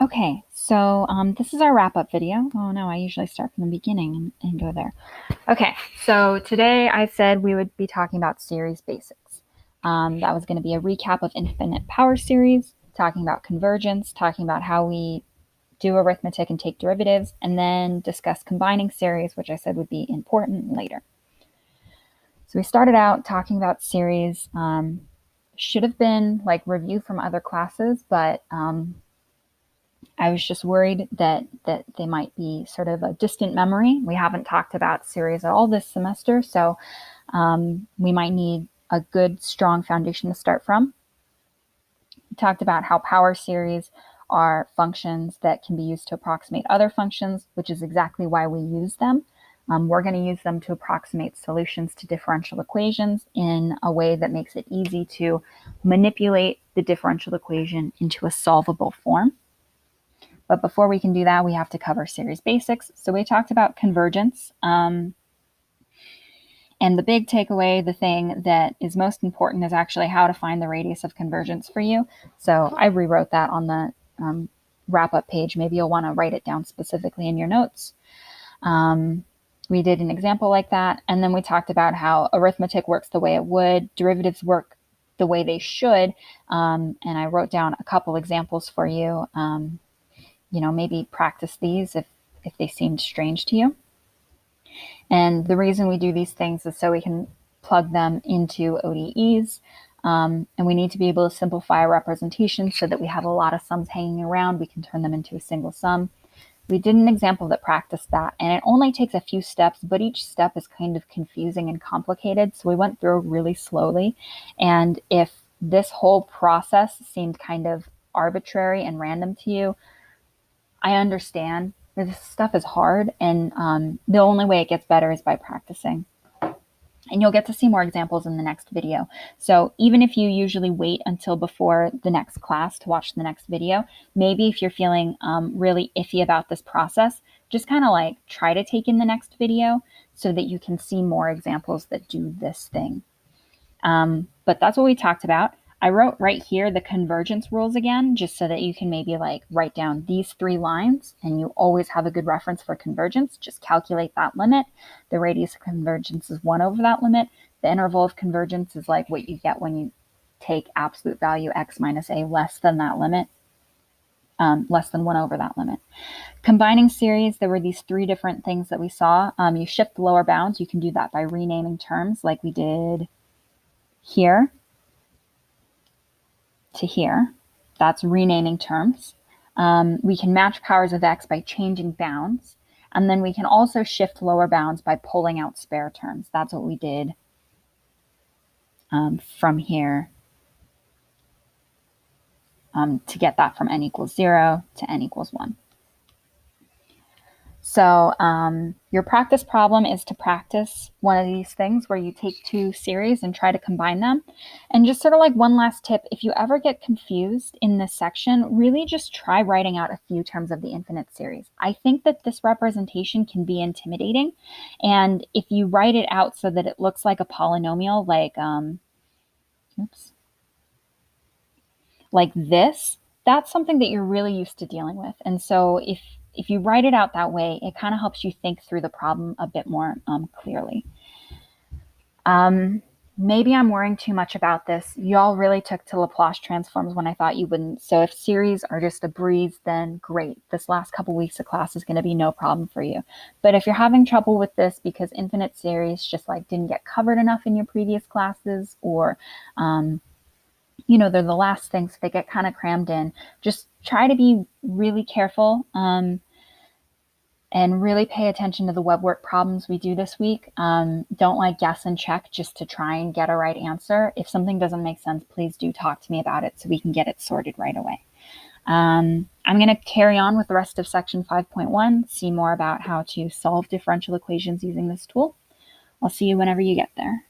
Okay, so this is our wrap-up video. Oh no, I usually start from the beginning and go there. Okay, so today I said we would be talking about series basics. That was going to be a recap of infinite power series, talking about convergence, talking about how we do arithmetic and take derivatives, and then discuss combining series, which I said would be important later. So we started out talking about series. Should have been like review from other classes, but I was just worried that they might be sort of a distant memory. We haven't talked about series at all this semester, so we might need a good, strong foundation to start from. We talked about how power series are functions that can be used to approximate other functions, which is exactly why we use them. We're going to use them to approximate solutions to differential equations in a way that makes it easy to manipulate the differential equation into a solvable form. But before we can do that, we have to cover series basics. So we talked about convergence. And the big takeaway, the thing that is most important, is actually how to find the radius of convergence for you. So I rewrote that on the wrap-up page. Maybe you'll want to write it down specifically in your notes. We did an example like that. And then we talked about how arithmetic works the way it would, derivatives work the way they should. And I wrote down a couple examples for you. Maybe practice these if they seemed strange to you. And the reason we do these things is so we can plug them into ODEs. And we need to be able to simplify a representation so that we have a lot of sums hanging around. We can turn them into a single sum. We did an example that practiced that, and it only takes a few steps, but each step is kind of confusing and complicated. So we went through really slowly. And if this whole process seemed kind of arbitrary and random to you, I understand that this stuff is hard, and the only way it gets better is by practicing. And you'll get to see more examples in the next video. So even if you usually wait until before the next class to watch the next video, maybe if you're feeling really iffy about this process, just kind of like try to take in the next video so that you can see more examples that do this thing. But that's what we talked about. I wrote right here the convergence rules again, just so that you can maybe like write down these 3 lines and you always have a good reference for convergence. Just calculate that limit. The radius of convergence is 1 over that limit. The interval of convergence is like what you get when you take absolute value x minus a less than that limit, less than 1 over that limit. Combining series, there were these 3 different things that we saw. You shift the lower bounds. You can do that by renaming terms like we did here to here. That's renaming terms. We can match powers of x by changing bounds. And then we can also shift lower bounds by pulling out spare terms. That's what we did from here to get that from n equals 0 to n equals 1. So your practice problem is to practice one of these things where you take 2 series and try to combine them. And just sort of like one last tip, if you ever get confused in this section, really just try writing out a few terms of the infinite series. I think that this representation can be intimidating. And if you write it out so that it looks like a polynomial, like this, that's something that you're really used to dealing with. And so if you write it out that way, it kind of helps you think through the problem a bit more clearly. Maybe I'm worrying too much about this. Y'all really took to Laplace transforms when I thought you wouldn't. So if series are just a breeze, then great. This last couple weeks of class is going to be no problem for you. But if you're having trouble with this because infinite series just like didn't get covered enough in your previous classes, or they're the last things that get kind of crammed in, just try to be really careful and really pay attention to the web work problems we do this week. Don't guess and check just to try and get a right answer. If something doesn't make sense, please do talk to me about it so we can get it sorted right away. I'm going to carry on with the rest of section 5.1, see more about how to solve differential equations using this tool. I'll see you whenever you get there.